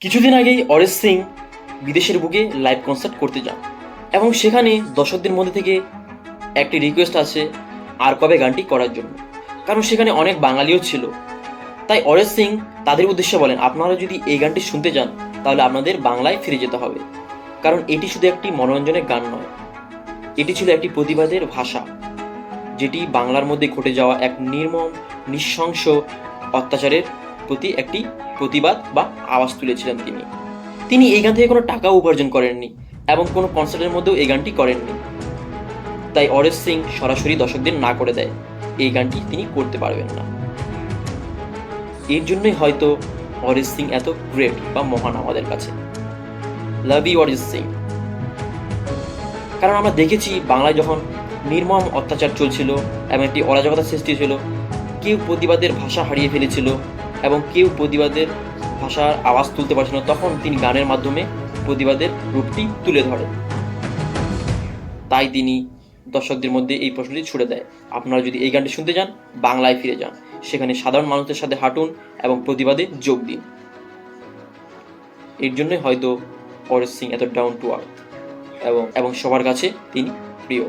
কিছুদিন আগেই অরিজিৎ সিং বিদেশের বুকে লাইভ কনসার্ট করতে যান এবং সেখানে দর্শকদের মধ্যে থেকে একটি রিকোয়েস্ট আছে আর কবে গানটি করার জন্য, কারণ সেখানে অনেক বাঙালিও ছিল। তাই অরিজিৎ সিং তাদের উদ্দেশ্যে বলেন, আপনারা যদি এই গানটি শুনতে চান তাহলে আপনাদের বাংলায় ফিরে যেতে হবে, কারণ এটি শুধু একটি মনোরঞ্জনের গান নয়, এটি ছিল একটি প্রতিবাদের ভাষা, যেটি বাংলার মধ্যে ঘটে যাওয়া এক নির্মম নৃশংস অত্যাচারের প্রতি একটি প্রতিবাদ বা আওয়াজ তুলেছিলেন তিনি এই গান থেকে কোনো টাকাও উপার্জন করেননি এবং কোনো কনসার্টের মধ্যেও এই গানটি করেননি। তাই অরিজিৎ সিং সরাসরি দর্শকদের না করে দেয় এই গানটি তিনি করতে পারবেন না। এর জন্যই হয়তো অরিজিৎ সিং এত গ্রেট বা মহান আমাদের কাছে। Love you Arijit Singh. কারণ আমরা দেখেছি বাংলায় যখন নির্মম অত্যাচার চলছিল এবং একটি অরাজকতা সৃষ্টি ছিল, কেউ প্রতিবাদের ভাষা হারিয়ে ফেলেছিল এবং কেউ প্রতিবাদের ভাষার আওয়াজ তুলতে পারছিল না, তখন তিনি গানের মাধ্যমে প্রতিবাদের রূপটি তুলে ধরে। তাই তিনি দর্শকদের মধ্যে এই প্রশ্নটি ছুড়ে দেয়, আপনারা যদি এই গানটি শুনতে চান বাংলায় ফিরে যান, সেখানে সাধারণ মানুষদের সাথে হাঁটুন এবং প্রতিবাদে যোগ দিন। এর জন্যই হয়তো অরিজিৎ সিং এত ডাউন টু আর্থ এবং সবার কাছে তিনি প্রিয়।